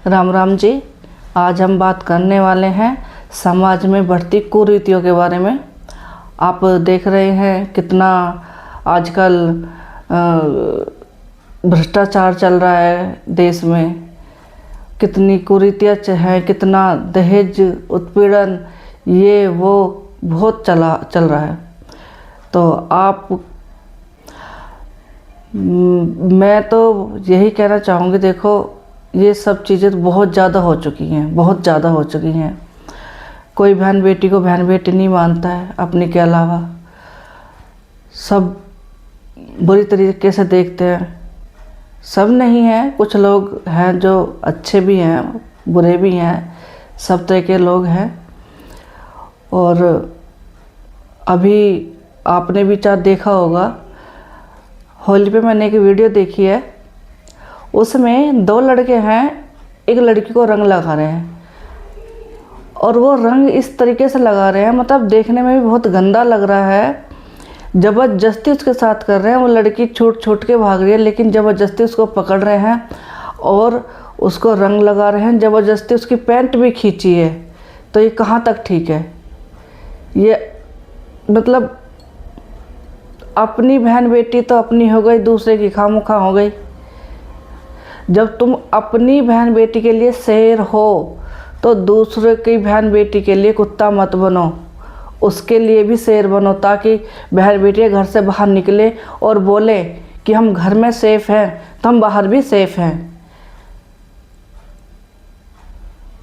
राम राम जी। आज हम बात करने वाले हैं समाज में बढ़ती कुरीतियों के बारे में। आप देख रहे हैं कितना आजकल भ्रष्टाचार चल रहा है देश में, कितनी कुरीतियाँ हैं, कितना दहेज उत्पीड़न ये वो बहुत चल रहा है। तो मैं तो यही कहना चाहूँगी, देखो ये सब चीज़ें बहुत ज़्यादा हो चुकी हैं, बहुत ज़्यादा हो चुकी हैं। कोई बहन बेटी को बहन बेटी नहीं मानता है अपने के अलावा, सब बुरी तरीके से देखते हैं। सब नहीं है, कुछ लोग हैं जो अच्छे भी हैं, बुरे भी हैं, सब तरह के लोग हैं। और अभी आपने भी चाहे देखा होगा, होली पे मैंने एक वीडियो देखी है, उसमें दो लड़के हैं, एक लड़की को रंग लगा रहे हैं और वो रंग इस तरीके से लगा रहे हैं, मतलब देखने में भी बहुत गंदा लग रहा है। ज़बरदस्ती उसके साथ कर रहे हैं, वो लड़की छूट के भाग रही है, लेकिन ज़बरदस्ती उसको पकड़ रहे हैं और उसको रंग लगा रहे हैं, ज़बरदस्ती उसकी पैंट भी खींची है। तो ये कहाँ तक ठीक है? ये मतलब अपनी बहन बेटी तो अपनी हो गई, दूसरे की खामखा हो गई। जब तुम अपनी बहन बेटी के लिए शेर हो तो दूसरे की बहन बेटी के लिए कुत्ता मत बनो, उसके लिए भी शेर बनो, ताकि बहन बेटी घर से बाहर निकले और बोले कि हम घर में सेफ हैं तो हम बाहर भी सेफ हैं।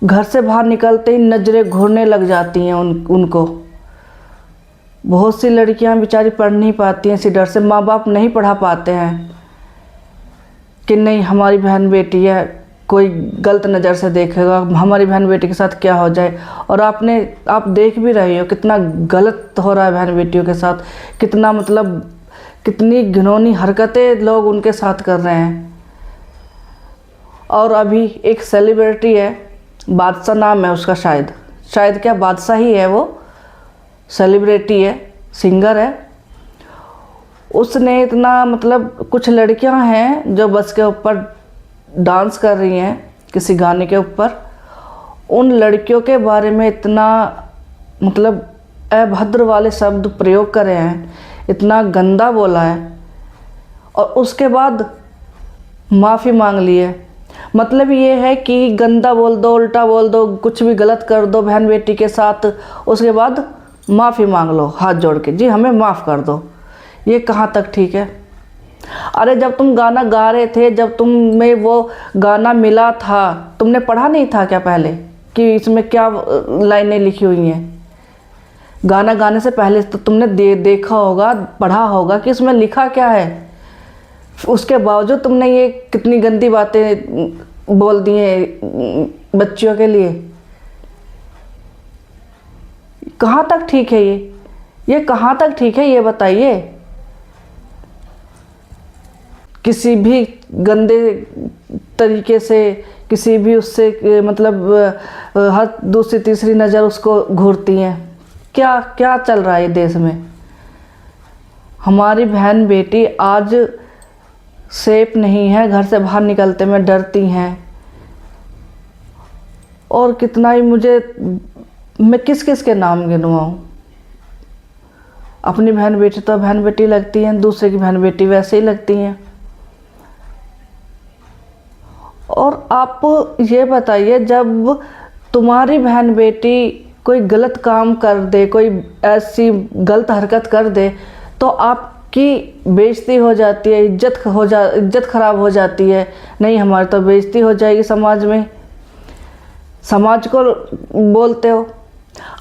घर से बाहर निकलते ही नज़रें घूरने लग जाती हैं उनको। बहुत सी लड़कियां बेचारी पढ़ नहीं पाती हैं, इसी डर से माँ बाप नहीं पढ़ा पाते हैं कि नहीं हमारी बहन बेटी है, कोई गलत नज़र से देखेगा, हमारी बहन बेटी के साथ क्या हो जाए। और आप देख भी रहे हो कितना गलत हो रहा है बहन बेटियों के साथ, कितना मतलब कितनी घिनौनी हरकतें लोग उनके साथ कर रहे हैं। और अभी एक सेलिब्रिटी है, बादशाह नाम है उसका, शायद क्या बादशाह ही है, वो सेलिब्रिटी है, सिंगर है। उसने इतना मतलब कुछ लड़कियां हैं जो बस के ऊपर डांस कर रही हैं किसी गाने के ऊपर, उन लड़कियों के बारे में इतना मतलब अभद्र वाले शब्द प्रयोग करे हैं, इतना गंदा बोला है और उसके बाद माफ़ी मांग ली है। मतलब ये है कि गंदा बोल दो, उल्टा बोल दो, कुछ भी गलत कर दो बहन बेटी के साथ, उसके बाद माफ़ी मांग लो हाथ जोड़ के, जी हमें माफ़ कर दो। ये कहाँ तक ठीक है? अरे जब तुम गाना गा रहे थे, जब तुम्हें वो गाना मिला था, तुमने पढ़ा नहीं था क्या पहले कि इसमें क्या लाइनें लिखी हुई हैं? गाना गाने से पहले तो तुमने देखा होगा, पढ़ा होगा कि इसमें लिखा क्या है। उसके बावजूद तुमने ये कितनी गंदी बातें बोल दी हैं बच्चियों के लिए। कहाँ तक ठीक है ये कहाँ तक ठीक है, ये बताइए। किसी भी गंदे तरीके से, किसी भी उससे मतलब हर दूसरी तीसरी नज़र उसको घूरती हैं। क्या क्या चल रहा है देश में? हमारी बहन बेटी आज सेफ नहीं है, घर से बाहर निकलते में डरती हैं। और कितना ही मैं किस किस के नाम गिनवाऊँ? अपनी बहन बेटी तो बहन बेटी लगती हैं, दूसरे की बहन बेटी वैसे ही लगती हैं। और आप ये बताइए, जब तुम्हारी बहन बेटी कोई गलत काम कर दे, कोई ऐसी गलत हरकत कर दे, तो आपकी बेइज्जती हो जाती है, इज्जत खराब हो जाती है। नहीं, हमारी तो बेइज्जती हो जाएगी समाज में, समाज को बोलते हो।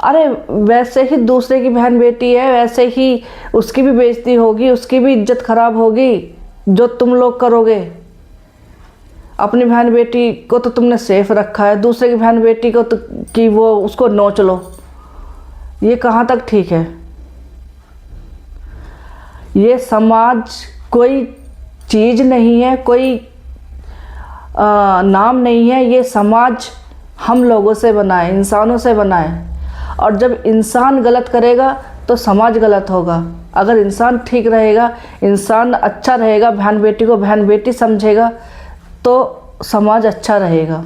अरे वैसे ही दूसरे की बहन बेटी है, वैसे ही उसकी भी बेइज्जती होगी, उसकी भी इज्जत खराब होगी जो तुम लोग करोगे। अपनी बहन बेटी को तो तुमने सेफ रखा है, दूसरे की बहन बेटी को तो कि वो उसको नोच लो। ये कहाँ तक ठीक है? ये समाज कोई चीज़ नहीं है, कोई नाम नहीं है। ये समाज हम लोगों से बना है, इंसानों से बना है। और जब इंसान गलत करेगा तो समाज गलत होगा। अगर इंसान ठीक रहेगा, इंसान अच्छा रहेगा, बहन बेटी को बहन बेटी समझेगा, तो समाज अच्छा रहेगा।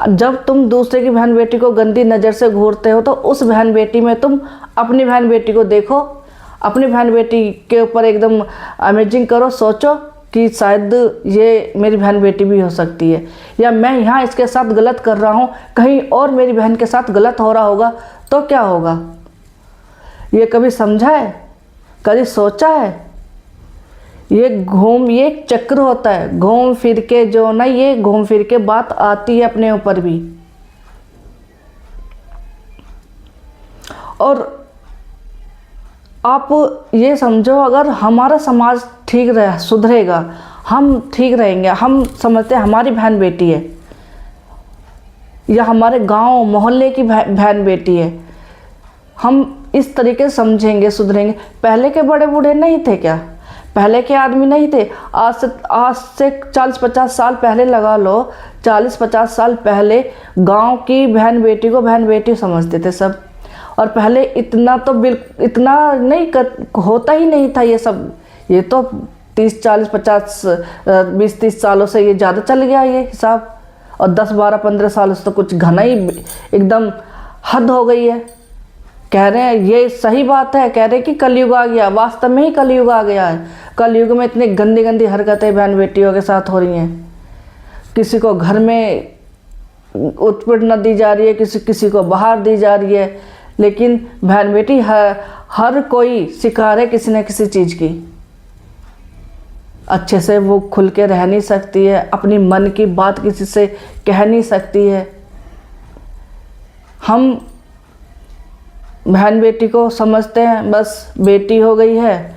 जब तुम दूसरे की बहन बेटी को गंदी नज़र से घूरते हो तो उस बहन बेटी में तुम अपनी बहन बेटी को देखो, अपनी बहन बेटी के ऊपर एकदम अमेजिंग करो, सोचो कि शायद ये मेरी बहन बेटी भी हो सकती है, या मैं यहाँ इसके साथ गलत कर रहा हूँ, कहीं और मेरी बहन के साथ गलत हो रहा होगा तो क्या होगा। ये कभी समझा है, कभी सोचा है? ये एक चक्र होता है, घूम फिर के जो ना, ये घूम फिर के बात आती है अपने ऊपर भी। और आप ये समझो, अगर हमारा समाज ठीक रहे, सुधरेगा, हम ठीक रहेंगे, हम समझते हैं हमारी बहन बेटी है, या हमारे गांव मोहल्ले की बहन बेटी है, हम इस तरीके से समझेंगे, सुधरेंगे। पहले के बड़े बूढ़े नहीं थे क्या? पहले के आदमी नहीं थे? आज से 40-50 साल पहले लगा लो, 40-50 साल पहले गांव की बहन बेटी को बहन बेटी समझते थे सब। और पहले इतना तो इतना नहीं होता ही नहीं था ये सब। ये तो 20-30 सालों से ये ज़्यादा चल गया ये हिसाब, और 10-12-15 सालों से तो कुछ घना ही एकदम हद हो गई है। कह रहे हैं ये सही बात है, कह रहे हैं कि कलयुग आ गया, वास्तव में ही कलयुग आ गया है। कलयुग में इतनी गंदी गंदी हरकतें बहन बेटियों के साथ हो रही हैं। किसी को घर में उत्पीड़न दी जा रही है, किसी को बाहर दी जा रही है, लेकिन बहन बेटी हर कोई शिकार है किसी न किसी चीज़ की। अच्छे से वो खुल के रह नहीं सकती है, अपनी मन की बात किसी से कह नहीं सकती है। हम बहन बेटी को समझते हैं बस बेटी हो गई है,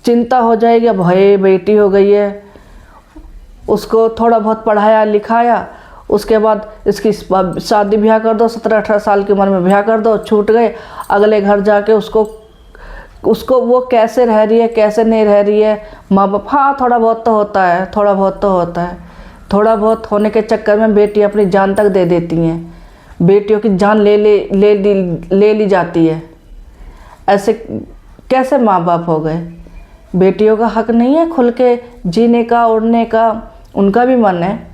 चिंता हो जाएगी, अब है बेटी हो गई है, उसको थोड़ा बहुत पढ़ाया लिखाया, उसके बाद इसकी शादी ब्याह कर दो, 17-18 साल की उम्र में ब्याह कर दो, छूट गए। अगले घर जाके उसको वो कैसे रह रही है, कैसे नहीं रह रही है, माँ बाप, हाँ थोड़ा बहुत तो होता है, थोड़ा बहुत तो होता है। थोड़ा बहुत होने के चक्कर में बेटी अपनी जान तक दे देती हैं, बेटियों की जान ले ली जाती है। ऐसे कैसे माँ बाप हो गए? बेटियों का हक नहीं है खुल के जीने का, उड़ने का? उनका भी मन है।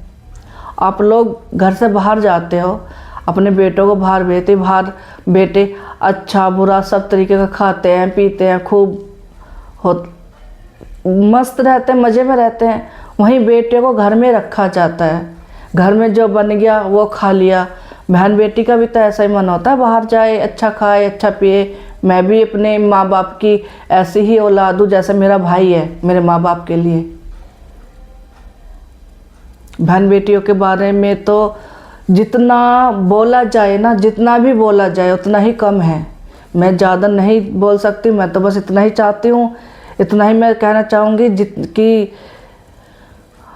आप लोग घर से बाहर जाते हो, अपने बेटों को बाहर भेजते, बाहर बेटे अच्छा बुरा सब तरीके का खाते हैं, पीते हैं, खूब मस्त रहते हैं, मज़े में रहते हैं। वहीं बेटियों को घर में रखा जाता है, घर में जो बन गया वो खा लिया। बहन बेटी का भी तो ऐसा ही मन होता है, बाहर जाए, अच्छा खाए, अच्छा पिए। मैं भी अपने माँ बाप की ऐसी ही औलाद हूँ जैसे मेरा भाई है मेरे माँ बाप के लिए। बहन बेटियों के बारे में तो जितना बोला जाए ना, जितना भी बोला जाए उतना ही कम है। मैं ज़्यादा नहीं बोल सकती, मैं तो बस इतना ही चाहती हूँ, इतना ही मैं कहना चाहूँगी कि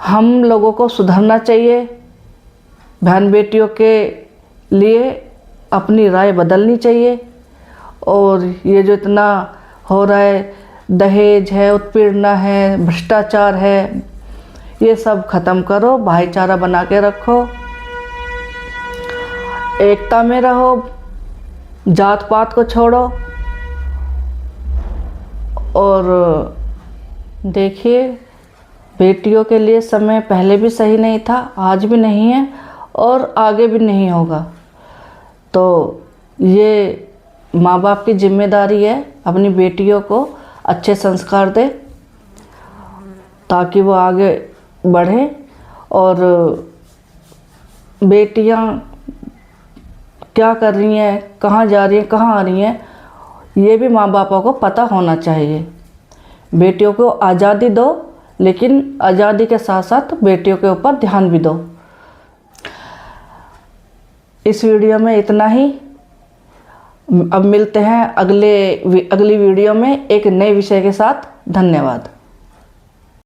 हम लोगों को सुधरना चाहिए। बहन बेटियों के लिए अपनी राय बदलनी चाहिए। और ये जो इतना हो रहा है, दहेज है, उत्पीड़न है, भ्रष्टाचार है, ये सब ख़त्म करो, भाईचारा बना के रखो, एकता में रहो, जात पात को छोड़ो। और देखिए, बेटियों के लिए समय पहले भी सही नहीं था, आज भी नहीं है और आगे भी नहीं होगा। तो ये माँ बाप की जिम्मेदारी है अपनी बेटियों को अच्छे संस्कार दे ताकि वो आगे बढ़े। और बेटियां क्या कर रही हैं, कहाँ जा रही हैं, कहाँ आ रही हैं, ये भी माँ बापों को पता होना चाहिए। बेटियों को आज़ादी दो, लेकिन आज़ादी के साथ साथ बेटियों के ऊपर ध्यान भी दो। इस वीडियो में इतना ही। अब मिलते हैं अगली वीडियो में एक नए विषय के साथ। धन्यवाद।